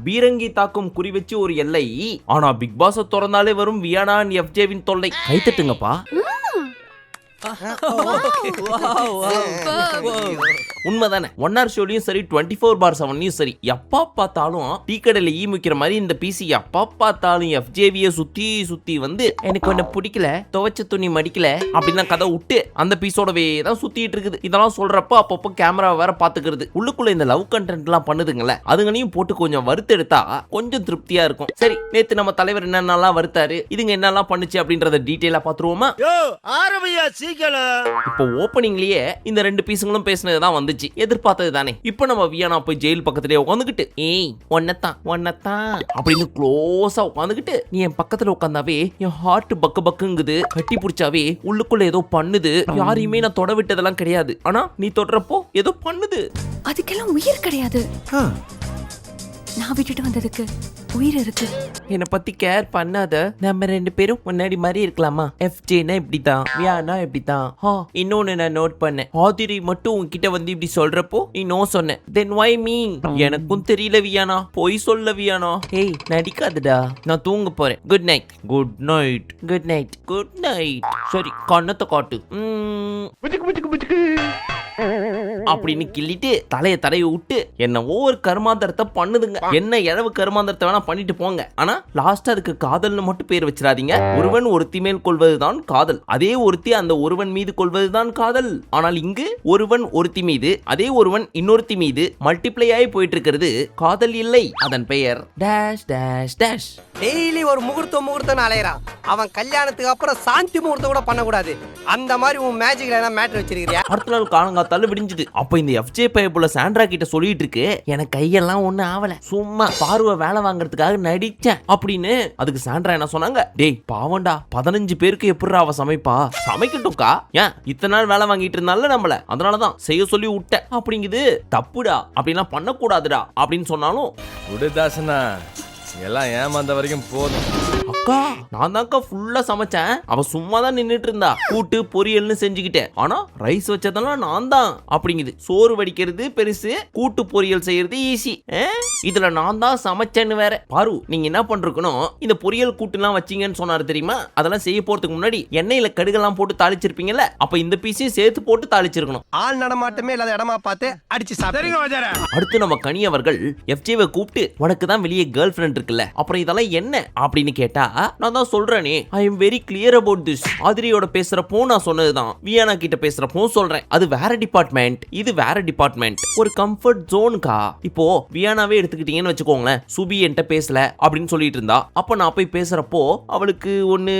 பீரங்கி தாக்கும் குறி வச்சு ஒரு எல்லை. ஆனா பிக் பாஸ் திறந்தாலே வரும் வியானா எஃப்ஜேவின் தொல்லை. கைத்தட்டுங்கப்பா. உண்மைதானே. 1 ஷோலையும் சரி 24/7 சரி எப்பா பார்த்தாலும் டீ கடையில ஈ முக்கிற மாதிரி இந்த பிசி எப்பா பார்த்தாலும் எஃப்ஜேவிய சுத்தி சுத்தி வந்து எனக்கு ஒண்ணு பிடிக்கல, துவைச்ச துணி மடிக்கல அப்படின்னு கதை விட்டு அந்த பீஸோடவே தான் சுத்திட்டு இருக்குது. இதெல்லாம் சொல்றப்ப அப்பப்போ கேமரா வேற பாத்துக்கிறது. உள்ளுக்குள்ள இந்த லவ் கண்டென்ட் எல்லாம் பண்ணுதுங்களே, அதுங்களையும் போட்டு கொஞ்சம் வறுத்து எடுத்தா கொஞ்சம் திருப்தியா இருக்கும். சரி, நேத்து நம்ம தலைவர் என்னென்னலாம் வறுத்தாரு, இதுங்க என்னெல்லாம் பண்ணுச்சு அப்படின்றத டீட்டெயிலா பாத்துருவோமா? இப்போ ஓப்பனிங்லயே இந்த 2 பீஸுங்களும் பேசினதுதான் வந்துச்சு. எதிர்பார்த்தது தானே. இப்போ நம்ம வியானா போய் ஜெயில் பக்கத்திலே உட்காந்துக்கிட்டு ஏய் ஒன்னத்தான் அப்படின்னு க்ளோஸா உட்காந்துக்கிட்டு நீ என் பக்கத்துல உட்காந்தாவே என் ஹார்ட் பக்கு பக்குங்குது, கட்டி பிடிச்சாவே உள்ளுக்குள்ள ஏதோ பண்ணுது. யாரையுமே நான் தொட விட்டதெல்லாம் கிடையாது, ஆனா நீ தொடுறப்போ ஏதோ பண்ணுது. அதுக்கெல்லாம் உயிர் கிடையாது. நான் விட்டுட்டு வந்ததுக்கு உயிர் இருக்கு. என்னை பத்தி கேர் பண்ணாத. நம்ம 2 பேரும் முன்னாடி மாதிரி இருக்கலாமா? எஃப்ஜேனா இப்படிதான், வியானா இப்படிதான். இன்னொன்னு நான் நோட் பண்ணேன். ஆதிரி மட்டும் உன்கிட்ட வந்து இப்படி சொல்றப்போ நீ நோ சொன்ன. தென் வை மீ? எனக்கும் தெரியல வியானா, போய் சொல்ல வியானா. ஏய் நடிக்காதடா, நான் தூங்க போறேன். Good night. Good night. Good night. Good night. சரி, கண்ணத்தை காட்டு அப்படின்னு கிள்ளிட்டு தலையை விட்டு என்னவோ ஒரு கருமாந்தரத்தை பண்ணுதுங்க. என்ன இழவு கருமாந்தரத்தை வேணா பண்ணிட்டு போங்க, ஆனா லாஸ்ட் அதுக்கு காதல்னு மட்டும் பேர் வச்சிடாதீங்க. ஒருவன் ஒருத்தி மேல் கொள்வதுதான் காதல், அதே ஒருத்தி அந்த ஒருவன் மீது கொள்வதுதான் காதல். ஆனால் இங்கு ஒருவன் ஒருத்தி மீது, அதே ஒருவன் இன்னொருத்தி மீது மல்டிப்ளை ஆகி போயிட்டு இருக்கிறது காதல் இல்லை. அதன் பெயர் டேஷ் டேஷ் டேஷ். டெய்லி ஒரு முகூர்த்தம் அலையறான். அவன் கல்யாணத்துக்கு அப்புறம் சாந்தி முகூர்த்தம் கூட பண்ணக்கூடாது. அந்த மாதிரி உன் மேஜிக்ல என்ன மேட்டர் வச்சிருக்கியா? அடுத்த நாள் காலங்காத்தால விடிஞ்சுது. அப்ப இந்த எஃப்ஜே பைப்புல சாண்ட்ரா கிட்ட சொல்லிட்டு இருக்கு, எனக்கு கையெல்லாம் ஒண்ணு ஆவல, சும்மா பார்வை வேலை வாங்குறதுக்காக நடிச்சேன் அப்படின்னு. அதுக்கு சாண்ட்ரா என்ன சொன்னாங்க, டேய் பாவண்டா, 15 பேருக்கு எப்படிரா அவ சமைப்பா, சமைக்கட்டும்க்கா, ஏன் இத்தனை நாள் வேலை வாங்கிட்டு இருந்தால நம்மள, அதனாலதான் செய்ய சொல்லி விட்டேன் அப்படிங்குது. தப்புடா, அப்படின்லாம் பண்ணக்கூடாதுடா அப்படின்னு சொன்னாலும் விடுதாசனா எல்லாம் ஏமாந்த வரைக்கும் போதும். அக்கா நான் தான்க்கா ஃபுல்லா சமைச்சேன், அவ சும்மா தான் நின்னுட்டு இருந்தா, கூட்டு பொரியல்னு செஞ்சுக்கிட்டேன், ஆனா ரைஸ் வச்சதெல்லாம் நான் தான் அப்படிங்குது. சோறு வடிக்கிறது பெருசு, கூட்டு பொரியல் செய்யறது ஈஸி, இதுல நான் தான் சமைச்சேன்னு வேற. பாரு, நீங்க என்ன பண்றீங்கணும், இந்த பொரியல் கூட்டுலாம் வச்சீங்கன்னு சொன்னாரு தெரியுமா, அதெல்லாம் செய்ய போறதுக்கு முன்னாடி எண்ணெயில கடுகெல்லாம் போட்டு தாளிச்சிருப்பீங்கல்ல, அப்ப இந்த பீஸையும் சேர்த்து போட்டு தாளிச்சிருக்கணும். ஆள் நடமாட்டமே இல்லாத இடமா பார்த்து அடிச்சு சாப்பிடுங்க. அடுத்து நம்ம கனி அவர்கள் எஃப்ஜேவை கூப்பிட்டு, உனக்கு தான் வெளியே கேர்ள் ஃப்ரெண்ட் இருக்குல்ல, அப்புறம் இதெல்லாம் என்ன அப்படின்னு கேட்டா, நான் தான் சொல்றேனே, I am very clear about this. ஆதிரியோட பேசுறப்போ நான் சொன்னதுதான், வியானா கிட்ட பேசுறப்போ சொல்றேன். அது வேற டிபார்ட்மெண்ட், இது வேற டிபார்ட்மெண்ட், ஒரு கம்ஃபர்ட் ஜோன்கா. இப்போ வியானாவே எடுத்துக்கிட்டீங்கன்னு வச்சுக்கோங்களேன், சுபி என்கிட்ட பேசல அப்படின்னு சொல்லிட்டு இருந்தா, அப்ப நான் போய் பேசுறப்போ அவளுக்கு ஒன்னு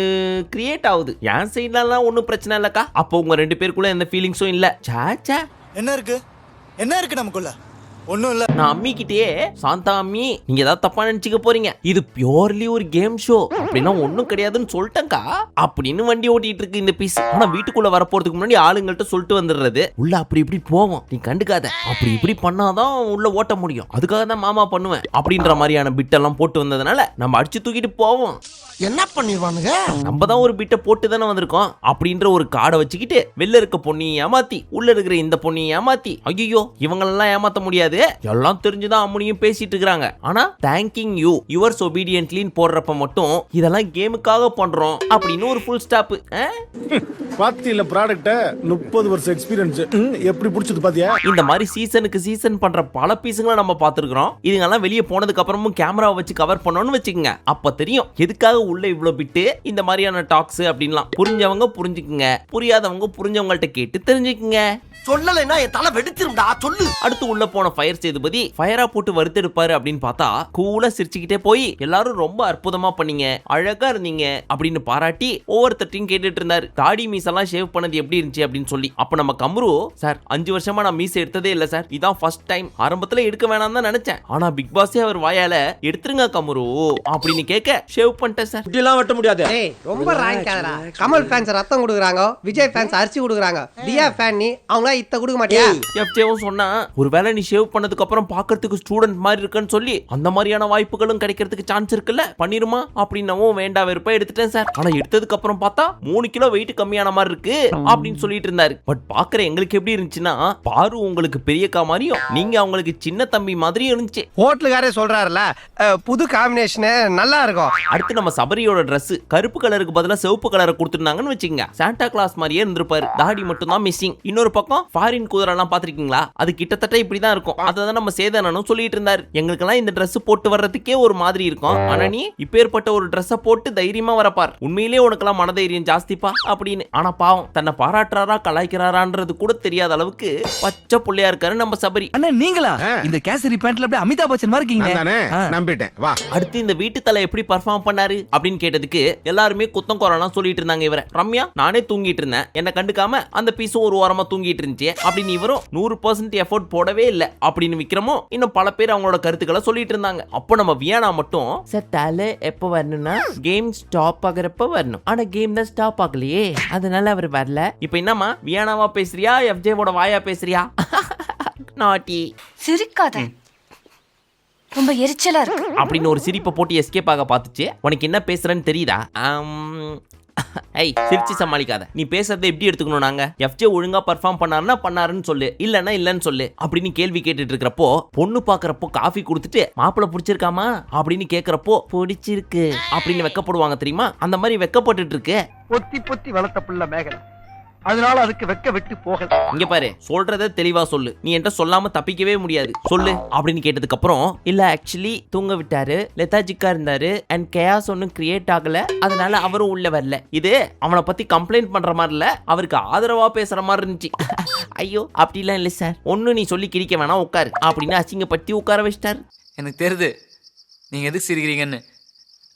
கிரியேட் ஆகுது. என் சைட்லாம் ஒன்னும் பிரச்சனை இல்லக்கா. அப்போ உங்க 2 பேருக்குள்ள எந்த ஃபீலிங்ஸும் இல்ல. சாச்சா, என்ன இருக்கு நமக்குள்ள? ஒண்ணும் இல்ல. நான் அம்மி கிட்டே, சாந்தா அம்மி நீங்க ஏதாவது தப்பா நினைச்சுக்க போறீங்க, இது பியூர்லி ஒரு கேம் ஷோ அப்படின்னா ஒண்ணும் கிடையாதுன்னு சொல்லிட்டேன்க்கா அப்படின்னு வண்டி ஓட்டிட்டு இருக்கு இந்த பீஸ். ஆனா வீட்டுக்குள்ள வர போறதுக்கு முன்னாடி ஆளுங்கள்ட்ட சொல்லிட்டு வந்துடுறது, உள்ள அப்படி இப்படி போவோம், நீ கண்டுக்காத, அப்படி இப்படி பண்ணாதான் உள்ள ஓட்ட முடியும், அதுக்காக தான் மாமா பண்ணுவேன் அப்படின்ற மாதிரியான பிட்டெல்லாம் போட்டு வந்ததுனால நம்ம அடிச்சு தூக்கிட்டு போவோம். என்ன பண்ணிடுவானுங்க? நம்ம தான் ஒரு பிட்டை போட்டு தானே வந்திருக்கோம் அப்படின்ற ஒரு காடை வச்சுக்கிட்டு வெளில இருக்க பொண்ணையும் ஏமாத்தி உள்ள இருக்கிற இந்த பொண்ணையும் ஏமாத்தி, ஐயோ இவங்களெல்லாம் ஏமாத்த முடியாது, எல்லாம் தெரிஞ்சுதான் அம்முனியும் பேசிட்டு இருக்காங்க. ஆனா தேங்கிங் யூ யுவர்ஸ் ஒபீடியன்ட்லின்னு போடுறப்ப மட்டும் இதெல்லாம் கேமுக்காக பண்றோம் அப்படின்னு ஒரு ஃபுல் ஸ்டாப். பாத்தியில ப்ராடக்ட்ட 30 வருஷம் எக்ஸ்பீரியன்ஸ் எப்படி புடிச்சது பாத்தியா? இந்த மாதிரி சீசனுக்கு சீசன் பண்ற பல பீஸுங்களை நம்ம பார்த்திருக்கிறோம். இதுங்கெல்லாம் வெளியே போனதுக்கு அப்புறமும் கேமரா வச்சு கவர் பண்ணணும்னு வச்சுக்கோங்க, அப்ப தெரியும் எதுக்காக உள்ள இவ்வளவு பிட்டு இந்த மாதிரியான டாக்ஸ் அப்படின்லாம். புரிஞ்சவங்க புரிஞ்சுக்குங்க, புரியாதவங்க புரிஞ்சவங்கள்ட்ட கேட்டு தெரிஞ்சுக்குங்க. சொல்லலைன்னா என் தலை வெடிச்சிரும்டா, சொல்லு. அடுத்து உள்ள போன ஃபயர் சேதுபதி ஃபயரா போட்டு வறுத்தெடுப்பாரு அப்படின்னு பார்த்தா கூலா சிரிச்சுக்கிட்டே போய் எல்லாரும் ரொம்ப அற்புதமா பண்ணீங்க, அழகா இருந்தீங்க அப்படின்னு பாராட்டி ஒவ்வொருத்தட்டையும் கேட்டுட்டு இருந்தாரு. தாடி மீசெல்லாம் ஷேவ் பண்ணது எப்படி இருந்துச்சு அப்படின்னு சொல்லி. அப்ப நம்ம கம்ரு, சார் 5 வருஷமா நான் மீசை எடுத்ததே இல்ல சார், இதான் ஃபர்ஸ்ட் டைம், ஆரம்பத்துல எடுக்க வேணாம் தான் நினைச்சேன், ஆனா பிக் பாஸே அவர் வாயால எடுத்துருங்க கம்ரு அப்படின்னு கேட்க ஷேவ் பண்ணிட்டேன் சார். இப்படிலாம் வெட்ட முடியாது. ரொம்ப ராங்காதடா. கமல் ஃபேன்ஸ் ரத்தம் கொடுக்குறாங்க, விஜய் ஃபேன்ஸ் அரிசி கொடுக்குறாங்க, தியா ஃபேன் நீ, அவங்க இத்த கொடுக்க மாட்டியா? எஃப்ஜேவும் சொன்னா, ஒருவேளை நீ ஷேவ் அச்சீவ் பண்ணதுக்கு அப்புறம் பார்க்கிறதுக்கு ஸ்டூடெண்ட் மாதிரி இருக்குன்னு சொல்லி அந்த மாதிரியான வாய்ப்புகளும் கிடைக்கிறதுக்கு சான்ஸ் இருக்குல்ல, பண்ணிருமா அப்படின்னவும் வேண்டா வெறுப்பா எடுத்துட்டேன் சார். ஆனா எடுத்ததுக்கு அப்புறம் பார்த்தா 3 கிலோ வெயிட் கம்மியான மாதிரி இருக்கு அப்படின்னு சொல்லிட்டு இருந்தாரு. பட் பாக்குற எங்களுக்கு எப்படி இருந்துச்சுன்னா, பாரு உங்களுக்கு பெரியக்கா மாதிரியும் நீங்க அவங்களுக்கு சின்ன தம்பி மாதிரியும் இருந்துச்சு. ஹோட்டலுக்காரே சொல்றாருல, புது காம்பினேஷன் நல்லா இருக்கும். அடுத்து நம்ம சபரியோட Dress கருப்பு கலருக்கு பதிலா சிவப்பு கலரை கொடுத்துருந்தாங்கன்னு வச்சுங்க, சாண்டா கிளாஸ் மாதிரியே இருந்திருப்பாரு. தாடி மட்டும் தான் மிஸ்ஸிங். இன்னொரு பக்கம் ஃபாரின் குதிரை எல்லாம் பாத்திருக்கீங்களா, அது கிட்டத்தட்ட இப்படிதான் இருக்கும். அதான் நம்ம சேதனனும் சொல்லிட்டு இருந்தாரு. எங்களுக்கெல்லாம் இந்த Dress போட்டு வர்றதுக்கே ஒரு மாதிரி இருக்கும். ஆனா நீ இப்பேற்பட்ட ஒரு Dress போட்டு தைரியமா வரப்பார், உண்மையிலேயே உனக்கெல்லாம் மனதைரியம் ஜாஸ்திப்பா அப்படின்னு. ஆனா பாவம், தன்னை பாராட்டுறாரா கலாய்க்கிறாரான்றது கூட தெரியாத அளவுக்கு பச்சை புள்ளையா இருக்காரு நம்ம சபரி. அண்ணா நீங்களா இந்த கேசரி பேண்ட்ல அப்படியே அமிதாப் பச்சன் மாதிரி இருக்கீங்க. நம்பிட்டேன் வா. அடுத்து இந்த வீட்டு தலை எப்படி பர்ஃபார்ம் பண்ணாரு அப்படின்னு கேட்டதுக்கு எல்லாருமே குத்தம் குறலாம் சொல்லிட்டு இருந்தாங்க. இவரை ரம்யா நானே தூங்கிட்டு இருந்தேன், என்ன கண்டுக்காம அந்த பீஸும் ஒரு வாரமா தூங்கிட்டு இருந்துச்சு அப்படின்னு இவரும் 100% எஃபோர்ட் போடவே இல்லை அப்படின்னு விக்ரமும் இன்னும் பல பேர் அவங்களோட கருத்துக்களை சொல்லிட்டு இருந்தாங்க. அப்போ நம்ம வியானா மட்டும் சார் தலை எப்போ வரணும்னா கேம் ஸ்டாப் ஆகுறப்ப வரணும், ஆனா கேம் தான் ஸ்டாப் ஆகலையே அதனால அவர் வரல. இப்போ என்னமா வியானாவா பேசுறியா எஃப்ஜேவோட வாயா பேசுறியா? நாட்டி சிரிக்காத, ரொம்ப எரிச்சலா இருக்கு அப்படின்னு ஒரு சிரிப்பை போட்டு எஸ்கேப் ஆக பார்த்துச்சு. உனக்கு என்ன பேசுறேன்னு தெரியுதா? ஐய் சிரிச்சு சமாளிக்காத. நீ பேசுறதை எப்படி எடுத்துக்கணும்? நாங்க எஃப்ஜே ஒழுங்கா பர்ஃபார்ம் பண்ணாருன்னா பண்ணாருன்னு சொல்லு, இல்லன்னா இல்லன்னு சொல்லு அப்படின்னு கேள்வி கேட்டுட்டு இருக்கிறப்போ, பொண்ணு பாக்குறப்போ காஃபி கொடுத்துட்டு மாப்பிள்ள பிடிச்சிருக்காமா அப்படின்னு கேக்குறப்போ பிடிச்சிருக்கு அப்படின்னு வெக்கப்படுவாங்க தெரியுமா, அந்த மாதிரி வெக்கப்பட்டு இருக்கு. பொத்தி பொத்தி வளர்த்த புள்ள மேகலை, அதனால அதுக்கு வெக்க விட்டு போகல. இங்க பாரு, சொல்றத தெளிவா சொல்லு, நீ என்கிட்ட சொல்லாம தப்பிக்கவே முடியாது, சொல்லு அப்படின்னு கேட்டதுக்கு அப்புறம், இல்ல ஆக்சுவலி தூங்க விட்டாரு, லெதாஜிக்கா இருந்தாரு அண்ட் கேஸ் ஒன்னும் கிரியேட் ஆகல அதனால அவரும் உள்ள வரல. இது அவனை பத்தி கம்ப்ளைண்ட் பண்ற மாதிரி இல்ல, அவருக்கு ஆதரவா பேசுற மாதிரி இருந்துச்சு. ஐயோ அப்படிலாம் இல்ல சார், ஒன்னும் நீ சொல்லி கிடிக்க வேணாம் உட்காரு அப்படின்னு அசிங்கப்பட்டி உட்கார வச்சிட்டாரு. எனக்கு தெரியுது நீங்க எதுக்கு சிரிக்கிறீங்கன்னு.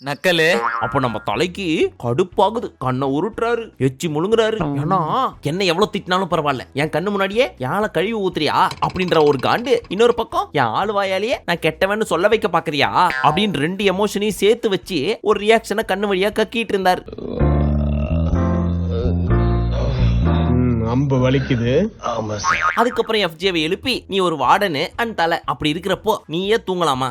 நக்கலு. அப்போ நம்ம தலைக்கு கடுப்பாகுது, கண்ணை உருட்டுறாரு, எச்சி முழுங்குறாரு. ஏன்னா என்ன எவ்வளவு திட்டினாலும் பரவாயில்ல, என் கண்ணு முன்னாடியே யாழ கழுவி ஊத்துறியா அப்படின்ற ஒரு காண்டு. இன்னொரு பக்கம் என் ஆளு வாயாலேயே நான் கெட்டவன்னு சொல்ல வைக்க பாக்குறியா அப்படின்னு 2 எமோஷனையும் சேர்த்து வச்சு ஒரு ரியாக்ஷனை கண்ணு வழியா கக்கிட்டு இருந்தாரு. அம்பு வலிக்குது. அதுக்கப்புறம் எஃப்ஜேவை எழுப்பி நீ ஒரு வார்டனு அண்ட் தலை, அப்படி இருக்கிறப்போ நீயே தூங்கலாமா?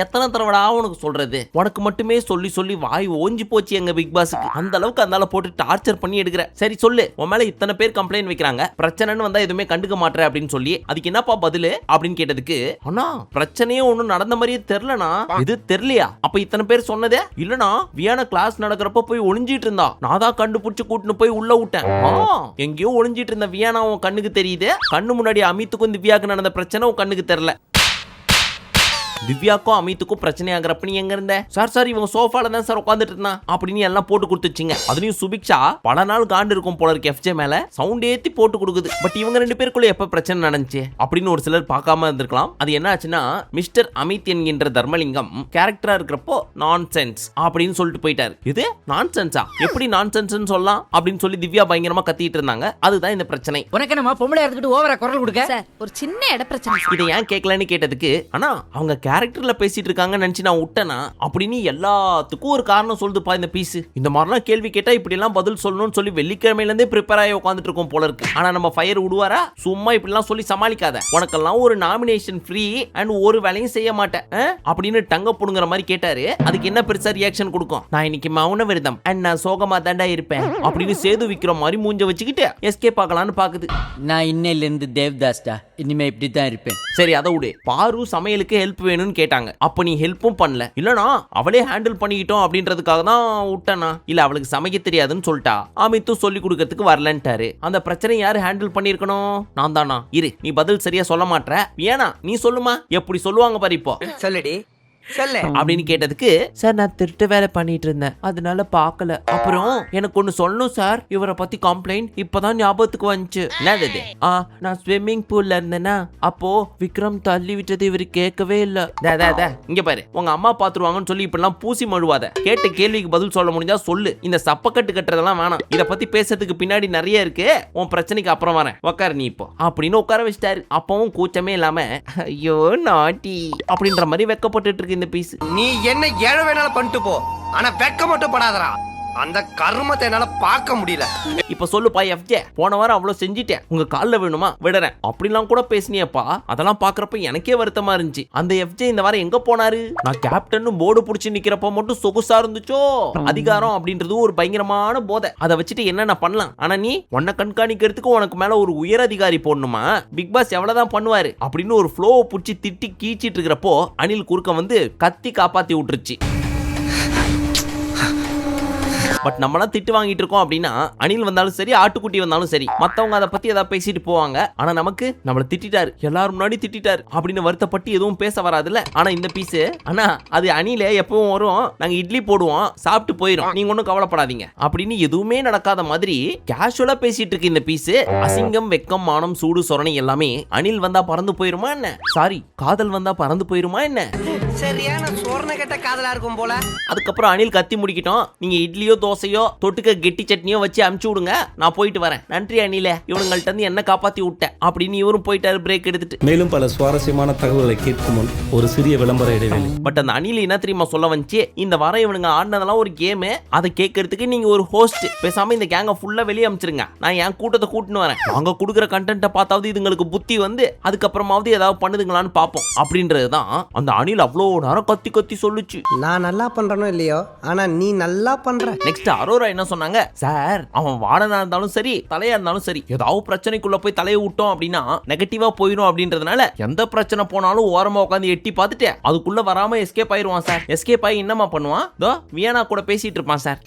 எத்தனை தடவைடா உனக்கு சொல்றது? உனக்கு மட்டுமே சொல்லி சொல்லி வாய் ஓஞ்சி போச்சு எங்க பிக் பாஸுக்கு. அந்த அளவுக்கு அந்த போட்டு டார்ச்சர் பண்ணி எடுக்கிற. சரி சொல்லு, உன் மேல இத்தனை பேர் கம்ப்ளைண்ட் வைக்கிறாங்க, பிரச்சனைன்னு வந்தா எதுவுமே கண்டுக்க மாட்டேற அப்படின்னு சொல்லி அதுக்கு என்னப்பா பதிலு அப்படின்னு கேட்டதுக்கு, அண்ணா பிரச்சனையே ஒண்ணும் நடந்த மாதிரியே தெரியலனா. இது தெரியலையா? அப்ப இத்தனை பேர் சொன்னதே இல்லனா, வியானா கிளாஸ் நடக்கிறப்ப போய் ஒளிஞ்சிட்டு இருந்தா, நான் தான் கண்டுபிடிச்சு கூட்டின்னு போய் உள்ள விட்டேன். எங்கேயோ ஒளிஞ்சிட்டு இருந்த வியானா உன் கண்ணுக்கு தெரியுது, கண்ணு முன்னாடி அமித்துக்கும் திவ்யாவுக்கு நடந்த பிரச்சனை உன் கண்ணுக்கு தெரியல. திவ்யாக்கும் அமித்துக்கும் பிரச்சனை ஆகிறப்ப நீ எங்க இருந்த? சார் இவன் சோஃபால தான் சார் உட்காந்துட்டு இருந்தான் அப்படின்னு எல்லாம் போட்டு கொடுத்துச்சிங்க. அதுலயும் சுபிக்ஷா பல நாள் காண்டு இருக்கும் போல இருக்கு எஃப்ஜே மேல, சவுண்ட் ஏத்தி போட்டு கொடுக்குது. பட் இவங்க 2 பேருக்குள்ள எப்ப பிரச்சனை நடந்துச்சு அப்படின்னு ஒரு சிலர் பார்க்காம இருந்திருக்கலாம். அது என்ன ஆச்சுன்னா, மிஸ்டர் அமித் என்கின்ற தர்மலிங்கம் கேரக்டரா இருக்கிறப்போ நான்சென்ஸ் அப்படின்னு சொல்லிட்டு போயிட்டாரு. இது நான்சென்ஸா? எப்படி நான்சென்ஸ்னு சொல்லலாம் அப்படின்னு சொல்லி திவ்யா பயங்கரமா கத்திட்டு இருந்தாங்க. அதுதான் இந்த பிரச்சனை. உனக்கு என்னமா பொம்பளை எடுத்துட்டு ஓவரா குரல் கொடுக்க? சார் ஒரு சின்ன இட பிரச்சனை. இதை ஏன் கேட்கலன்னு கேட்டதுக்கு, ஆனா அவங்க கேரக்டர்ல பேசிட்டு இருக்காங்கன்னு நினைச்சு நான் விட்டேனா அப்படின்னு எல்லாத்துக்கும் ஒரு காரணம் சொல்லுதுப்பா இந்த பீஸ். இந்த மாதிரிலாம் கேள்வி கேட்டா இப்படி எல்லாம் பதில் சொல்லணும்னு சொல்லி வெள்ளிக்கிழமையில இருந்தே ப்ரிப்பேர் ஆகி உட்காந்துட்டு இருக்கோம் போல இருக்கு. ஆனா நம்ம ஃபயர் விடுவாரா? சும்மா இப்படி எல்லாம் சொல்லி சமாளிக்காத, உனக்கெல்லாம் ஒரு நாமினேஷன் ஃப்ரீ அண்ட் ஒரு வேலையும் செய்ய மாட்டேன் அப்படின்னு டங்க புடுங்குற மாதிரி கேட்டாரு. அதுக்கு என்ன பெருசா ரியாக்ஷன் கொடுக்கும்? நான் இன்னைக்கு மௌன விரதம் அண்ட் நான் சோகமா தாண்டா இருப்பேன் அப்படின்னு சேது விக்கிற மாதிரி மூஞ்ச வச்சுக்கிட்டு எஸ்கேப் ஆகலான்னு பாக்குது. நான் இன்னையில இருந்து தேவ்தாஸ்டா, இனிமே இப்படி தான் இருப்பேன். சரி அதை விடு, பாரு சமையலுக்கு ஹெல்ப் வேணும்னு கேட்டாங்க. அப்ப நீ ஹெல்ப்பும் பண்ணல, இல்லனா அவளே ஹேண்டில் பண்ணிக்கிட்டோம் அப்படின்றதுக்காக தான் விட்டனா, இல்ல அவளுக்கு சமைக்க தெரியாதுன்னு சொல்லிட்டா, அமித்தும் சொல்லி கொடுக்கறதுக்கு வரலன்ட்டாரு. அந்த பிரச்சனை யாரு ஹேண்டில் பண்ணிருக்கணும்? நான் தானா? இரு, நீ பதில் சரியா சொல்ல மாட்டற, ஏனா நீ சொல்லுமா, எப்படி சொல்லுவாங்க பாரு இப்போ. சொல்லுடி சொல்லு அப்படின்னு கேட்டதுக்கு, சார் நான் திருட்டு வேலை பண்ணிட்டு இருந்தேன் அதனால பார்க்கல. அப்புறம் எனக்கு ஒன்னு சொல்லணும் சார், இவரை பத்தி கம்ப்ளைண்ட் இப்பதான் ஞாபகத்துக்கு வந்துச்சு. என்னது? நான் ஸ்விம்மிங் பூல்ல இருந்தேன்னா அப்போ விக்ரம் தள்ளி விட்டது இவரு கேட்கவே இல்ல. இங்க பாரு, உங்க அம்மா பாத்துருவாங்கன்னு சொல்லி இப்பெல்லாம் பூசி மழுவாத. கேட்ட கேள்விக்கு பதில் சொல்ல முடிஞ்சா சொல்லு, இந்த சப்பக்கட்டு கட்டுறதெல்லாம் வேணாம். இத பத்தி பேசுறதுக்கு பின்னாடி நிறைய இருக்கு, உன் பிரச்சனைக்கு அப்புறம் வரேன், உட்காரு நீ இப்போ அப்படின்னு உட்கார வச்சிட்டாரு. அப்பவும் கூச்சமே இல்லாம ஐயோ நாட்டி அப்படின்ற மாதிரி வெக்கப்பட்டு இருக்கு இந்த பீஸ். நீ என்ன ஏழ வேணாலும் பண்ணிட்டு போ, ஆனா வெக்க மட்டும் படாதடா. அந்த கர்மத்தை என்னால பார்க்க முடியல. இப்ப சொல்லுப்பா எஃப்ஜே, போன வாரம் அவ்வளவு செஞ்சிட்டேன், உங்க கால்ல வேணுமா விடுறேன் அப்படிலாம் கூட பேசினியப்பா. அதெல்லாம் பாக்குறப்ப எனக்கே வருத்தமா இருந்துச்சு. அந்த எஃப்ஜே இந்த வாரம் எங்க போனாரு? நான் கேப்டன் போர்டு புடிச்சு நிக்கிறப்ப மட்டும் சொகுசா இருந்துச்சோ. அதிகாரம் அப்படின்றது ஒரு பயங்கரமான போதை, அதை வச்சுட்டு என்னென்ன பண்ணலாம். ஆனா நீ உன்னை கண்காணிக்கிறதுக்கு உனக்கு மேல ஒரு உயர் அதிகாரி போடணுமா? பிக் பாஸ் எவ்வளவுதான் பண்ணுவாரு அப்படின்னு ஒரு ஃப்ளோவை புடிச்சு திட்டி கீச்சிட்டு இருக்கிறப்போ அனில் குறுக்க வந்து கத்தி காப்பாத்தி விட்டுருச்சு. பட் நம்மளாம் திட்டு வாங்கிட்டு இருக்கோம் அப்படின்னா அணில் வந்தாலும் சரி ஆட்டுக்குட்டி வந்தாலும் சரி மத்தவங்க அதை பத்தி ஏதாவது பேசிட்டு போவாங்க. ஆனா நமக்கு நம்மள திட்டாரு, எல்லாரும் முன்னாடி திட்டாரு அப்படின்னு வருத்தப்பட்டு எதுவும் பேச வராதுல்ல. ஆனா இந்த பீஸ் ஆனா அது அணில எப்பவும் வரும், நாங்க இட்லி போடுவோம் சாப்பிட்டு போயிடும், நீங்க ஒன்னும் கவலைப்படாதீங்க அப்படின்னு எதுவுமே நடக்காத மாதிரி கேஷுவலா பேசிட்டு இருக்கு இந்த பீஸ். அசிங்கம் வெக்கம் மானம் சூடு சொரணை எல்லாமே அணில் வந்தா பறந்து போயிருமா என்ன? சாரி, காதல் வந்தா பறந்து போயிருமா என்ன? சரியான சோர்ண கெட்ட காதலா இருக்கும் போல. அதுக்கப்புறம் அணில் கத்தி முடிக்கிட்டோம், நீங்க இட்லியோ தோசையோ தொட்டுக்க கெட்டி சட்னியோ வச்சு அமுச்சு விடுங்க, நான் போயிட்டு வரேன், நன்றி அணிலே, இவனுங்கள்ட்ட இருந்து என்ன காப்பாத்தி விட்டேன் அப்படின்னு இவரும் போயிட்டாரு பிரேக் எடுத்துட்டு. மேலும் பல சுவாரஸ்யமான தகவல்களை கேட்கும் முன் ஒரு சிறிய விளம்பர இடைவேளை. பட் அந்த அணில் என்ன தெரியுமா சொல்ல வந்துச்சு, இந்த வாரம் இவனுங்க ஆடினதெல்லாம் ஒரு கேம், அதை கேட்கறதுக்கு நீங்க ஒரு ஹோஸ்ட், பேசாம இந்த கேங்க ஃபுல்லா வெளியே அமிச்சிருங்க, நான் என் கூட்டத்தை கூட்டின்னு வரேன், நாங்க கொடுக்குற கண்டென்ட்டை பார்த்தாவது இதுங்களுக்கு புத்தி வந்து அதுக்கப்புறமாவது ஏதாவது பண்ணுதுங்களான்னு பார்ப்போம் அப்படின்றதுதான் அந்த அணில் அவ்வளோ நேரம் கத்தி கத்தி சொல்லுச்சு. நான் நல்லா பண்றனோ இல்லையோ, ஆனா நீ நல்லா பண்ற. நெக்ஸ்ட் அரோரா என்ன சொன்னாங்க, சார் அவன் வாடனா இருந்தாலும் சரி தலையா இருந்தாலும் சரி ஏதாவது பிரச்சனைக்குள்ள போய் தலையை விட்டோம் அப்படின்னா நெகட்டிவா போயிடும் அப்படின்றதுனால எந்த பிரச்சனை போனாலும் ஓரமா உட்காந்து எட்டி பார்த்துட்டு அதுக்குள்ள வராம எஸ்கேப் ஆயிருவான் சார். எஸ்கேப் ஆகி என்னமா பண்ணுவான், தோ வியானா கூட பேசிட்டு இருப்பான் சார்.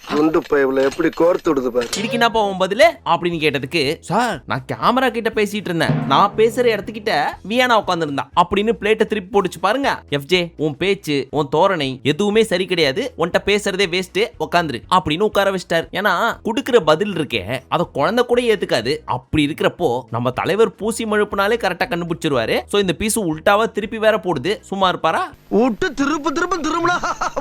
எப்படி கோர்த்து விடுது பாரு. இதுக்கு என்ன போவோம் பதிலே அப்படின்னு கேட்டதுக்கு, சார் நான் கேமரா கிட்ட பேசிட்டு இருந்தேன், நான் பேசுற இடத்துக்கிட்ட வியானா உட்கார்ந்து இருந்தா அப்படின்னு பிளேட்டை திருப்பி போட்டுச்சு பாருங்க. எஃப்ஜே உன் பேச்சு உன் தோரணை எதுவுமே சரி கிடையாது, உன்கிட்ட பேசுறதே வேஸ்ட், உட்காந்துரு அப்படின்னு உட்கார வச்சிட்டார். ஏன்னா குடுக்கிற பதில் இருக்கே அத குழந்தை கூட ஏத்துக்காது. அப்படி இருக்கிறப்போ நம்ம தலைவர் பூசி மழுப்புனாலே கரெக்டா கண்டுபிடிச்சிருவாரு. சோ இந்த பீஸ் உல்டாவா திருப்பி வேற போடுது, சும்மா இருப்பாரா? விட்டு திரும்புனா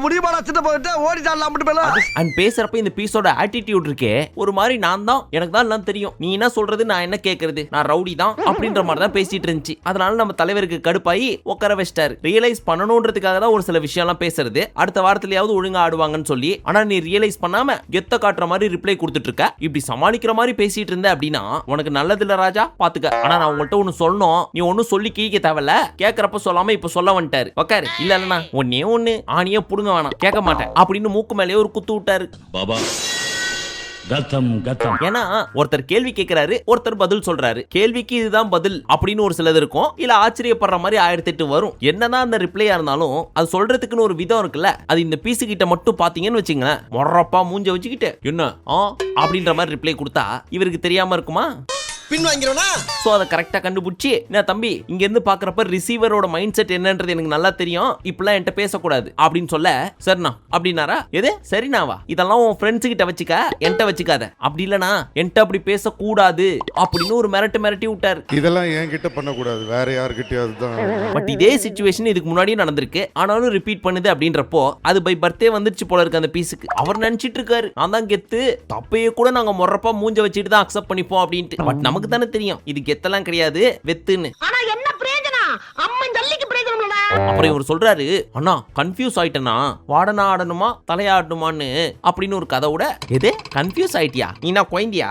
முடியுமாடா சின்ன போயிட்டு ஓடிட்டான் அப்படி போல. அண்ட் பேசுறப்ப இந்த பீஸோட ஆட்டிடியூட் இருக்கே ஒரு மாதிரி, நான் தான் எனக்கு தான் எல்லாம் தெரியும், நீ என்ன சொல்றது நான் என்ன கேக்குறது, நான் ரவுடி தான் அப்படின்ற மாதிரி தான் பேசிட்டு இருந்துச்சு. அதனால நம்ம தலைவருக்கு கடுப்பாயி உட்கார வச்சிட்டாரு. ரியலைஸ் பண்ணணும்ன்றதுக்காக தான் ஒரு சில விஷயம் எல்லாம் பேசுறது, அடுத்த வாரத்திலேயாவது ஒழுங்கா ஆடுவாங்கன்னு சொல்லி. ஆனா நீ ரியலைஸ் பண்ணாம கெத்த காட்டுற மாதிரி ரிப்ளை கொடுத்துட்டு இருக்க, இப்படி சமாளிக்கிற மாதிரி பேசிட்டு இருந்த அப்படின்னா உனக்கு நல்லது இல்ல ராஜா, பாத்துக்க. ஆனா நான் உங்கள்கிட்ட ஒன்னு சொல்லணும், நீ ஒன்னும் சொல்லி கீழிக்க தேவையில்ல, கேக்குறப்ப சொல்லாம இப்ப சொல்ல வந்துட்டாரு. உக்காரு, இல்ல இல்லனா ஒன்னே ஒண்ணு ஆணியே புடுங்க வேணாம், கேட்க மாட்டேன் அப்படின்னு மூக்கு மேலேயே ஒரு குத்து விட்டாரு. பாபா ஏன்னா ஒருத்தர் கேள்வி கேட்கிறாரு, ஒருத்தர் பதில் சொல்றாரு, கேள்விக்கு இதுதான் பதில் அப்படின்னு ஒரு சிலது இருக்கும், இல்ல ஆச்சரியப்படுற மாதிரி 1008 வரும். என்னதான் அந்த ரிப்ளையா இருந்தாலும் அது சொல்றதுக்குன்னு ஒரு விதம் இருக்குல்ல, அது இந்த பீஸ் கிட்ட மட்டும் பாத்தீங்கன்னு வச்சுங்க, மொறப்பா மூஞ்ச வச்சுக்கிட்டு என்ன அப்படின்ற மாதிரி ரிப்ளை கொடுத்தா இவருக்கு தெரியாம இருக்குமா? பின் வாங்கிறோனா? சோ அத கரெக்ட்டா கண்டுபிடிச்சி, என்ன தம்பி இங்க இருந்து பாக்குறப்ப ரிசீவரோட மைண்ட் செட் என்னன்றது எனக்கு நல்லா தெரியும், இப்பலாம் என்கிட்ட பேசக்கூடாது அப்படின்னு சொல்ல, சரிண்ணா அப்படின்னாரா? எது சரினாவா? இதெல்லாம் உன் ஃப்ரெண்ட்ஸ் கிட்ட வச்சுக்க, என்கிட்ட வச்சுக்காத, அப்படி இல்லனா என்கிட்ட அப்படி பேசக்கூடாது அப்படின்னு ஒரு மிரட்டி விட்டாரு. இதெல்லாம் என்கிட்ட பண்ணக்கூடாது, வேற யார்கிட்டயாவது தான். பட் இதே சிச்சுவேஷன் இதுக்கு முன்னாடியும் நடந்திருக்கு, ஆனாலும் ரிப்பீட் பண்ணுது அப்படின்றப்போ அது பை பர்த்டே வந்துருச்சு போல இருக்கு அந்த பீஸுக்கு. அவர் நினைச்சிட்டு இருக்காரு நான் தான் கெத்து, தப்பையே கூட நாங்க மொறப்பா மூஞ்ச வச்சுட்டு தான் அக்செப்ட் பண்ணிப்போம் அப்படின்ட்டு. பட் நமக்கு தானே தெரியும் இது கெத்தெல்லாம் கிடையாது, வெத்துன்னு. அப்புறம் இவர் சொல்றாரு, அண்ணா கன்ஃபியூஸ் ஆயிட்டனா, வாடனா ஆடணுமா தலையாடணுமான்னு அப்படின்னு ஒரு கதையோட, எது கன்ஃபியூஸ் ஆயிட்டியா, நீனா குழந்தையா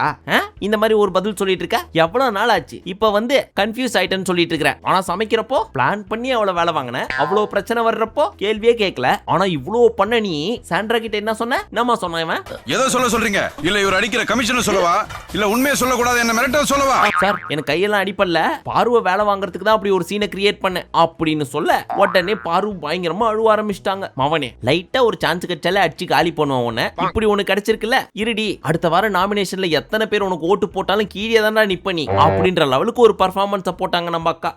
இந்த மாதிரி ஒரு பதில் சொல்லிட்டு இருக்க, எவ்வளவு நாள் ஆச்சு இப்ப வந்து கன்ஃபியூஸ் ஆயிட்டேன்னு சொல்லிட்டு இருக்கிற. ஆனா சமைக்கிறப்போ பிளான் பண்ணி அவ்வளவு வேலை வாங்கின, அவ்வளவு பிரச்சனை வர்றப்போ கேள்வியே கேட்கல, ஆனா இவ்வளவு பண்ண நீ சாண்ட்ரா கிட்ட என்ன சொன்ன? என்னமா சொன்ன இவன்? ஏதோ சொல்றீங்க, இல்ல இவர் அடிக்கிற கமிஷன் சொல்லவா, இல்ல உண்மையை சொல்லக்கூடாது என்ன மிரட்ட சொல்லவா? சார் எனக்கு கையெல்லாம் அடிப்படல, பார்வை வேலை வாங்குறதுக்கு தான் அப்படி ஒரு சீனை கிரியேட் பண்ண அப்படின்னு சொல்ல உடனே பாரு பயங்கரமா அழுவ ஆரம்பிச்சிட்டாங்க. மவனே லைட்டா ஒரு சான்ஸ் கிடைச்சாலே அடிச்சு காலி பண்ணுவான் உன்னை, இப்படி ஒண்ணு கிடைச்சிருக்குல்ல, இருடி அடுத்த வாரம் நாமினேஷன்ல எத்தனை பேர் உனக்கு ஓட்டு போட்டாலும் கீழே தான்டா நிப்ப நீ அப்படின்ற லெவலுக்கு ஒரு பர்ஃபார்மன்ஸ் போட்டாங்க நம்ம அக்கா.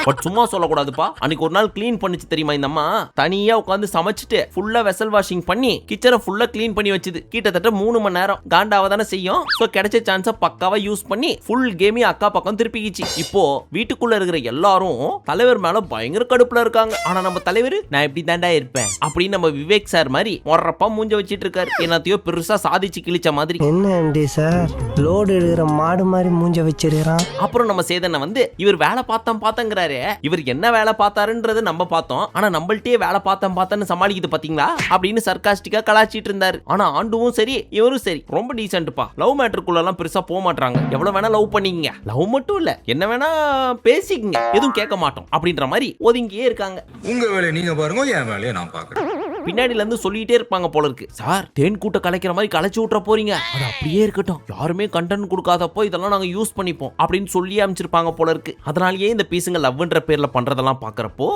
பட் சும்மா சொல்லக்கூடாதுப்பா, அன்னைக்கு ஒரு நாள் கிளீன் பண்ணிச்சு தெரியுமா இந்த அம்மா, தனியா உட்காந்து சமைச்சிட்டு ஃபுல்லா வெசல் வாஷிங் பண்ணி கிச்சனை ஃபுல்லா கிளீன் பண்ணி வச்சுது, கிட்டத்தட்ட 3 மணி நேரம். காண்டாவ தானே செய்யும். சோ கிடைச்ச சான்ஸை பக்காவா யூஸ் பண்ணி ஃபுல் கேமையும் அக்கா பக்கம் திருப்பிக்கிச்சு. இப்போ வீட்டுக்குள்ள இருக்கிற எல்லாரும் தலைவர் மேல பயங்கர கடுப்புல இருக்காங்க. ஆனா நம்ம தலைவர் நான் எப்படி தாண்டா இருப்பேன் அப்படின்னு நம்ம விவேக் சார் மாதிரி மொறப்பா மூஞ்ச வச்சிட்டு இருக்காரு, என்னத்தையோ பெருசா சாதிச்சு கிழிச்ச மாதிரி. என்ன சார் லோடு எடுக்கிற மாடு மாதிரி மூஞ்ச வச்சிருக்கான். அப்புறம் நம்ம சேதனை வந்து இவர் வேலை பார்த்தாங்கிறாரு, சொல்றாரு, இவர் என்ன வேலை பார்த்தாருன்றது நம்ம பார்த்தோம், ஆனா நம்மள்ட்டே வேலை பார்த்தேன்னு சமாளிக்குது பாத்தீங்களா அப்படின்னு சர்காஸ்டிக்கா கலாச்சிட்டு இருந்தாரு. ஆனா ஆண்டுவும் சரி இவரும் சரி ரொம்ப டீசென்ட்பா. லவ் மேட்டருக்குள்ள எல்லாம் பெருசா போக மாட்டாங்க. எவ்வளவு வேணா லவ் பண்ணிக்கங்க, லவ் மட்டும் இல்ல என்ன வேணா பேசிக்கங்க, எதுவும் கேட்க மாட்டோம் அப்படின்ற மாதிரி ஒதுங்கியே இருக்காங்க. உங்க வேலையை நீங்க பாருங்க, என் வேலையை நான் பாக்குறேன். பின்னாடில இருந்து சொல்லிட்டே இருப்பாங்க போல இருக்கு, சார் தேன் கூட்ட கலைக்கிற மாதிரி கலைச்சு விட்டுற போறீங்க, அது அப்படியே இருக்கட்டும், யாருமே கண்டென்ட் கொடுக்காதப்போ இதெல்லாம் நாங்க யூஸ் பண்ணிப்போம் அப்படின்னு சொல்லி அமைச்சிருப்பாங்க போல இருக்கு. அதனாலயே இந்த பீஸுங்க லவ்ன்ற பேர்ல பண்றதெல்லாம் பாக்குறப்போ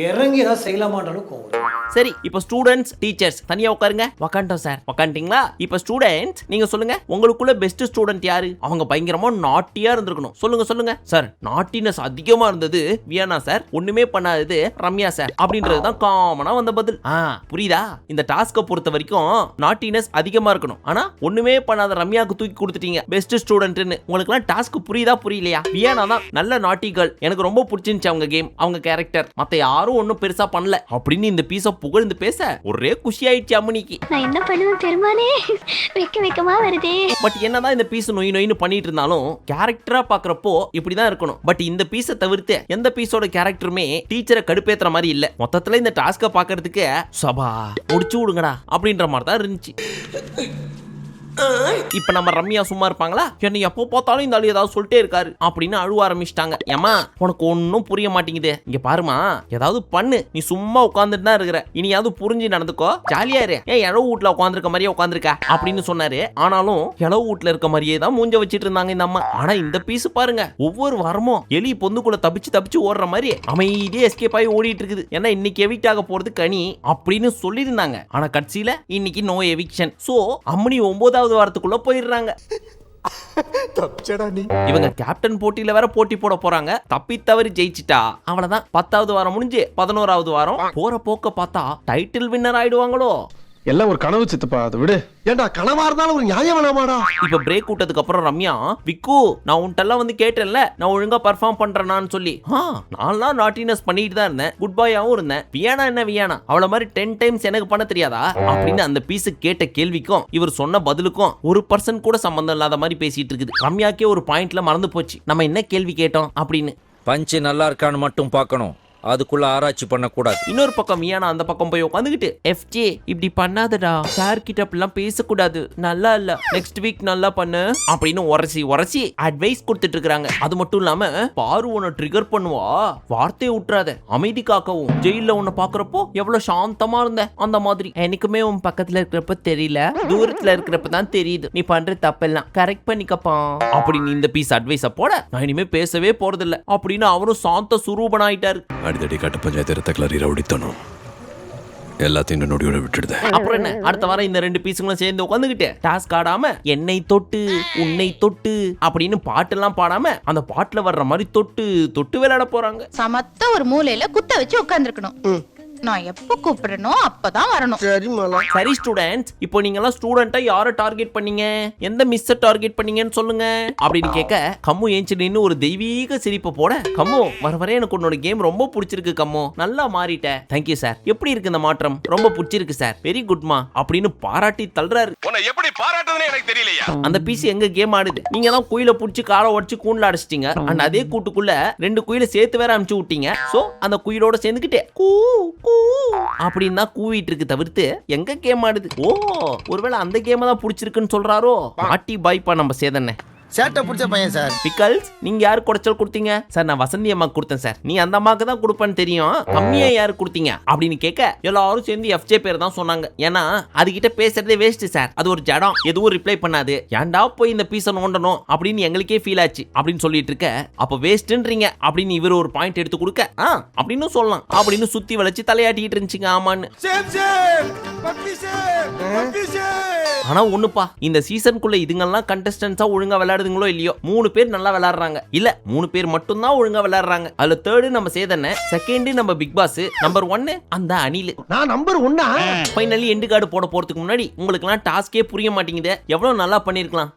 இறங்கி தான் செய்யலாமான்றாலும் கோவம். சரி, இப்போ ஸ்டூடெண்ட்ஸ் டீச்சர்ஸ் தனியா உட்காருங்க. உக்காண்டோம் சார். உக்காண்டிங்களா? இப்போ ஸ்டூடெண்ட்ஸ் நீங்க சொல்லுங்க, உங்களுக்குள்ள பெஸ்ட் ஸ்டூடெண்ட் யாரு? அவங்க பயங்கரமா நாட்டியா இருந்திருக்கணும். சொல்லுங்க சார். நாட்டினஸ் அதிகமா இருந்தது வியானா சார், ஒண்ணுமே பண்ணாதது ரம்யா சார் அப்படின்றதுதான் காமனா வந்த பதில். புரியுதா? இந்த டாஸ்கை பொறுத்த வரைக்கும் நாட்டினஸ் அதிகமா இருக்கணும், ஆனா ஒண்ணுமே பண்ணாத ரம்யாக்கு தூக்கி கொடுத்துட்டீங்க பெஸ்ட் ஸ்டூடெண்ட்னு. உங்களுக்கு எல்லாம் டாஸ்க் புரியுதா புரியலையா? வியானா தான் நல்ல நாட்டி கேர்ள், எனக்கு ரொம்ப பிடிச்சிருந்துச்சு அவங்க கேம், அவங்க கேரக்டர். மத்த யாரும் ஒன்னும் பெருசா பண்ணல அப்படின்னு இந்த பீஸ புகழ்ந்து பேச ஒரே குஷி ஆயிடுச்சு அம்மனிக்கு. நான் என்ன பண்ணுவேன் பெருமானே, வெக்கமா வருதே. பட் என்னதான் இந்த பீஸ் நொயின்னு பண்ணிட்டு இருந்தாலும் கேரக்டரா பாக்குறப்போ இப்படிதான் இருக்கணும். பட் இந்த பீஸை தவிர்த்து எந்த பீஸோட கேரக்டருமே டீச்சரை கடுப்பேத்துற மாதிரி இல்ல. மொத்தத்துல இந்த டாஸ்க பாக்குறதுக்கு சபா முடிச்சு விடுங்கடா அப்படின்ற மாதிரி தான் இருந்துச்சு. இப்ப நம்ம ரம்யா சும்மா இருப்பாங்களா? என்ன எப்போ பார்த்தாலும் இந்த ஆளு ஏதாவது சொல்லிட்டே இருக்காரு அப்படின்னு அழுவ ஆரம்பிச்சிட்டாங்க. ஏமா உனக்கு ஒன்னும் புரிய மாட்டேங்குது, இங்க பாருமா ஏதாவது பண்ணு, நீ சும்மா உட்கார்ந்துட்டு தான் இருக்கிற, இனியாவது புரிஞ்சு நடந்துக்கோ, ஜாலியா இரு, ஏன் இளவு வீட்டுல உட்காந்துருக்க மாதிரியே உட்காந்துருக்க அப்படின்னு சொன்னாரு. ஆனாலும் இளவு வீட்டுல இருக்க மாதிரியே தான் மூஞ்ச வச்சிட்டு இருந்தாங்க இந்த அம்மா. ஆனா இந்த பீஸ் பாருங்க, ஒவ்வொரு வாரமும் எலி பொந்துக்குள்ள தப்பிச்சு ஓடுற மாதிரி அமைதியே எஸ்கேப் ஆகி ஓடிட்டு இருக்குது. ஏன்னா இன்னைக்கு எவிக்ட் ஆக போறது கனி அப்படின்னு சொல்லியிருந்தாங்க. ஆனா கட்சியில இன்னைக்கு நோ எவிக்ஷன். சோ அம்மனி 9வது வாரத்துக்குள்ள போயிடுறாங்க. இவங்க கேப்டன் போட்டியில வேற போட்டி போட போறாங்க. தப்பி தவறி ஜெயிச்சிட்டா அவ்வளவுதான். 10வது வாரம் முடிஞ்சு 11வது வாரம் போற போக்க பார்த்தா டைட்டில் வின்னர் ஆயிடுவாங்களோ. எல்லாம் ஒரு கனவு சித்தப்பா, அதை விடு. ஏண்டா கனவா இருந்தாலும் ஒரு நியாயம் வேணாமாடா? இப்ப பிரேக் விட்டதுக்கு அப்புறம் ரம்யா, விக்கு நான் உன்ட்டெல்லாம் வந்து கேட்டேன்ல நான் ஒழுங்கா பர்ஃபார்ம் பண்றேனான்னு சொல்லி, நான்லாம் நாட்டினஸ் பண்ணிட்டு தான் இருந்தேன், குட் பாயாவும் இருந்தேன். வியானா என்ன வியானா அவள மாதிரி 10 டைம்ஸ் எனக்கு பண்ண தெரியாதா அப்படின்னு அந்த பீஸ் கேட்ட கேள்விக்கும் இவர் சொன்ன பதிலுக்கும் 1% கூட சம்பந்தம் இல்லாத மாதிரி பேசிட்டு இருக்குது. ரம்யாக்கே ஒரு பாயிண்ட்ல மறந்து போச்சு நம்ம என்ன கேள்வி கேட்டோம் அப்படின்னு. பஞ்சு நல்லா இருக்கான்னு மட்டும் பார்க்கணும், அதுக்குள்ள ஆராய்ச்சி பண்ண கூடாது. இன்னொரு பக்கம் வியானா அந்த பக்கம் போய் உட்காந்துக்கிட்டு, எஃப்ஜே இப்படி பண்ணாதடா, சார் கிட்ட அப்படிலாம் பேசக்கூடாது, நல்லா இல்ல, நெக்ஸ்ட் வீக் நல்லா பண்ணு அப்படின்னு உரசி அட்வைஸ் கொடுத்துட்டு இருக்காங்க. அது மட்டும் இல்லாம பாரு உன்னை ட்ரிகர் பண்ணுவா, வார்த்தையை விட்டுறாத, அமைதி காக்கவும், ஜெயில உன்னை பாக்குறப்போ எவ்வளவு சாந்தமா இருந்த அந்த மாதிரி எனக்குமே உன் பக்கத்துல இருக்கிறப்ப தெரியல, தூரத்துல இருக்கிறப்ப தான் தெரியுது, நீ பண்ற தப்பெல்லாம் கரெக்ட் பண்ணிக்கப்பா அப்படின்னு இந்த பீஸ் அட்வைஸ போட, நான் இனிமே பேசவே போறதில்ல அப்படின்னு அவரும் சாந்த சுரூபன் ஆயிட்டாரு. அடிதடி கட்ட பஞ்சாயத்து கிளறி ரவுடித்தனும் எல்லாத்தையும் நொடியோட விட்டுடுது. அப்புறம் என்ன, அடுத்த வாரம் இந்த 2 பீஸுங்களும் சேர்ந்து உட்காந்துக்கிட்டு டாஸ்க் ஆடாம என்னை தொட்டு உன்னை தொட்டு அப்படின்னு பாட்டு எல்லாம் பாடாம அந்த பாட்டுல வர்ற மாதிரி தொட்டு தொட்டு விளையாட போறாங்க. சமத்த ஒரு மூலையில குத்த வச்சு உட்கார்ந்துருக்கணும். நான் எப்ப கூப்பிடுறனோ அப்பதான் வரணும். சரி ஸ்டூடெண்ட்ஸ், இப்போ நீங்க எல்லாம் ஸ்டூடெண்டா யாரை டார்கெட் பண்ணீங்க, எந்த மிஸ்ஸை டார்கெட் பண்ணீங்கன்னு சொல்லுங்க அப்படின்னு கேட்க கம்மு ஏஞ்சி நின்னு ஒரு தெய்வீக சிரிப்பை போட, கம்மு வர எனக்கு உன்னோட கேம் ரொம்ப பிடிச்சிருக்கு கம்மு, நல்லா மாறிட்ட, தேங்க்யூ சார், எப்படி இருக்கு இந்த மாற்றம், ரொம்ப பிடிச்சிருக்கு சார், வெரி குட்மா அப்படின்னு பாராட்டி தள்ளுறாரு. எப்படி பாராட்டுதுன்னு எனக்கு தெரியலையா? அந்த பீஸ் எங்க கேம் ஆடுது, நீங்க தான் குயில புடிச்சு காலை உடைச்சு கூண்டுல அடிச்சிட்டீங்க, அண்ட் அதே கூட்டுக்குள்ள 2 குயில சேர்த்து வேற அனுப்பிச்சு விட்டீங்க. சோ அந்த குயிலோட சேர்ந்துக்கிட்டே கூ கூ அப்படின்னு தான் கூவிட்டு இருக்கு தவிர்த்து எங்க கேம் ஆடுது. ஓ ஒருவேளை அந்த கேம் தான் பிடிச்சிருக்குன்னு சொல்றாரோ. பாட்டி பாய்ப்பா நம்ம சேதனை. சேட்டை பிடிச்ச பையன் சார். பிக்கல்ஸ் நீங்க யாரு குடைச்சல் கொடுத்தீங்க சார்? நான் வசந்தி அம்மா கொடுத்தேன் சார். நீ அந்த அம்மாக்கு தான் கொடுப்பேன்னு தெரியும், கம்மியா யாரு கொடுத்தீங்க அப்படின்னு கேட்க எல்லாரும் சேர்ந்து எஃப்ஜே பேர் தான் சொன்னாங்க. ஏன்னா அதுகிட்ட பேசுறதே வேஸ்ட் சார், அது ஒரு ஜடம், எதுவும் ரிப்ளை பண்ணாது, ஏன்டா போய் இந்த பீஸை நோண்டணும் அப்படின்னு எங்களுக்கே ஃபீல் ஆச்சு அப்படின்னு சொல்லிட்டு இருக்க, அப்ப வேஸ்ட்ன்றீங்க அப்படின்னு இவர் ஒரு பாயிண்ட் எடுத்து கொடுக்க அப்படின்னு சொல்லலாம் அப்படின்னு சுத்தி வளைச்சு தலையாட்டிட்டு இருந்துச்சுங்க. ஆமான்னு ஆனா ஒண்ணுப்பா, இந்த சீசனுக்குள்ள இதுங்கெல்லாம் கண்டஸ்டன்ஸா ஒழுங்கா விளையாடுதுங்களோ இல்லையோ, 3 பேர் நல்லா விளையாடுறாங்க, இல்ல 3 பேர் மட்டும் தான் ஒழுங்கா விளையாடுறாங்க. அதுல 3rd நம்ம சேதனை, 2nd நம்ம பிக் பாஸ், நம்பர் 1 அந்த அனில். நான் நம்பர் 1. ஃபைனலி எண்டு கார்டு போட போறதுக்கு முன்னாடி உங்களுக்கு எல்லாம் டாஸ்கே புரிய மாட்டேங்குது, எவ்வளவு நல்லா பண்ணிருக்கலாம்,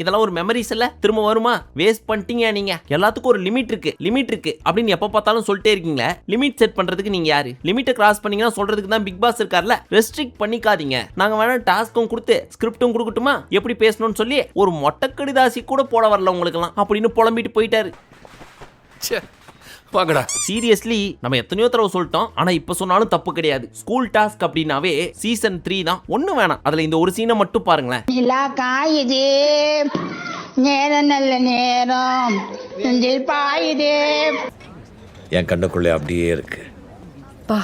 இதெல்லாம் ஒரு மெமரிஸ் இல்ல, திரும்ப வருமா, வேஸ்ட் பண்ணிட்டீங்க நீங்க. எல்லாத்துக்கும் ஒரு லிமிட் இருக்கு அப்படின்னு எப்ப பார்த்தாலும் சொல்லிட்டே இருக்கீங்க. லிமிட் செட் பண்றதுக்கு நீங்க யாரு? லிமிட்டை கிராஸ் பண்ணீங்கன்னா சொல்றதுக்கு தான் பிக் பாஸ் இருக்கார்ல. ரெஸ்ட்ரிக்ட் பண்ணிக்காதீங்க, நாங்க வேணா டாஸ்க்கும் கொடுத்து ஸ்கிரிப்டும் கொடுக்கட்டுமா, எப்படி பேசணும்னு சொல்லி ஒரு மொட்டை கடிதாசி கூட போட வரல உங்களுக்கெல்லாம் அப்படின்னு புலம்பிட்டு போயிட்டாரு. பாக்கடா. சீரியஸ்லி நம்ம எத்தனையோ தடவை சொல்லிட்டோம், ஆனா இப்ப சொன்னாலும் தப்பு கிடையாது. ஸ்கூல் டாஸ்க் அப்படின்னாவே சீசன் 3 தான். ஒண்ணு வேணாம், அதுல இந்த ஒரு சீனை மட்டும் பாருங்களேன். நிலா காயுதே, நேரம் நல்ல நேரம், நெஞ்சில் பாயுதே. என் கண்ணுக்குள்ளே அப்படியே இருக்கு. பா,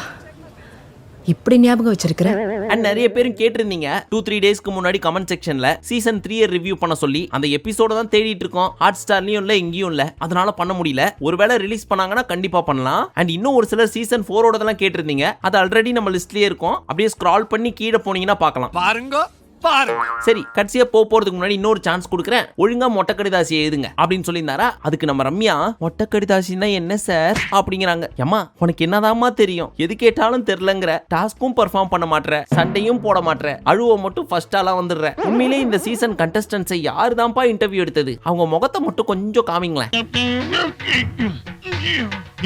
இப்படி ஞாபகம் வச்சிருக்கிறேன். அண்ட் நிறைய பேரும் கேட்டிருந்தீங்க 2-3 டேஸ்க்கு முன்னாடி கமெண்ட் செக்ஷன்ல சீசன் 3 ரிவ்யூ பண்ண சொல்லி. அந்த எபிசோட தான் தேடிட்டு இருக்கோம். ஹாட் ஸ்டார்லயும் இல்ல, எங்கேயும் இல்ல, அதனால பண்ண முடியல. ஒருவேளை ரிலீஸ் பண்ணாங்கன்னா கண்டிப்பா பண்ணலாம். அண்ட் இன்னும் ஒரு சிலர் சீசன் 4ஓடதெல்லாம் கேட்டிருந்தீங்க. அது ஆல்ரெடி நம்ம லிஸ்ட்லயே இருக்கும். அப்படியே ஸ்க்ரால் பண்ணி கீழே போனீங்கன்னா பார்க்கலாம். பாருங்க பாருங்க. சரி, கடைசியா போறதுக்கு முன்னாடி இன்னொரு சான்ஸ் கொடுக்குறேன். ஒழுங்கா மொட்டை கடிதாசி எழுதுங்க அப்படின்னு சொல்லியிருந்தாரா. அதுக்கு நம்ம ரம்யா, மொட்டை கடிதாசின்னா என்ன சார் அப்படிங்கிறாங்க. ஏமா, உனக்கு என்னதாம்மா தெரியும்? எது கேட்டாலும் தெரியலங்கிற, டாஸ்க்கும் பெர்ஃபார்ம் பண்ண மாட்டேற, சண்டையும் போட மாட்டேற, அழுவ மட்டும் ஃபர்ஸ்ட் ஆளா வந்துடுற. உண்மையிலே இந்த சீசன் கண்டஸ்டன்ஸை யாரு தான்ப்பா இன்டர்வியூ எடுத்தது? அவங்க முகத்தை மட்டும் கொஞ்சம் காமிங்களேன்.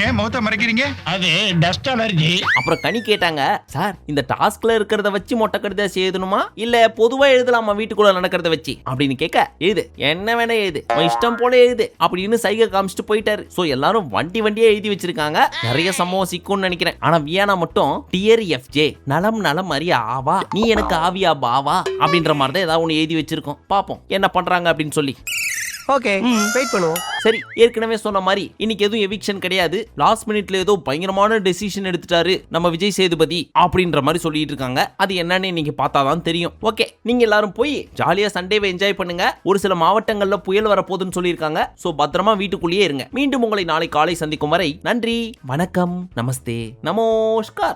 ஏன் முகத்தை மறைக்கிறீங்க? அது டஸ்ட் அலர்ஜி. அப்புறம் கனி கேட்டாங்க, சார் இந்த டாஸ்க்ல இருக்கிறத வச்சு மொட்டை கடிதாசி எழுதணுமா இல்ல பொதுவா எழுதலாமா வீட்டுக்குள்ள நடக்கிறத வச்சு அப்படின்னு கேட்க, எழுது, என்ன வேணா எழுது, உன் இஷ்டம் போல எழுது அப்படின்னு சைகை காமிச்சிட்டு போயிட்டாரு. சோ எல்லாரும் வண்டியா எழுதி வச்சிருக்காங்க. நிறைய சம்பவம் சிக்கும்னு நினைக்கிறேன். ஆனா வியானா மட்டும் டியர் எஃப்ஜே, நலம் நலம் அறிய ஆவா, நீ எனக்கு ஆவியா பாவா அப்படின்ற மாதிரி தான் ஏதாவது ஒன்று எழுதி வச்சிருக்கோம். பாப்போம் என்ன பண்றாங்க அப்படின்னு சொல்லி. ஓகே, வெயிட் பண்ணுவோம். சரி, ஏற்கனவே சொன்ன மாதிரி இன்னைக்கு எதுவும் எவிக்ஷன் கிடையாது. லாஸ்ட் மினிட்ல ஏதோ பயங்கரமான டெசிஷன் எடுத்துட்டாரு நம்ம விஜய் சேதுபதி அப்படின்ற மாதிரி சொல்லிட்டு இருக்காங்க. அது என்னன்னு இன்னைக்கு பார்த்தாதான் தெரியும். ஓகே, நீங்க எல்லாரும் போய் ஜாலியா சண்டேவை என்ஜாய் பண்ணுங்க. ஒரு சில மாவட்டங்கள்ல புயல் வரப்போகுதுன்னு சொல்லியிருக்காங்க. சோ பத்திரமா வீட்டுக்குள்ளேயே இருங்க. மீண்டும் உங்களை நாளை காலை சந்திக்கும் வரை நன்றி, வணக்கம், நமஸ்தே, நமஸ்கார்.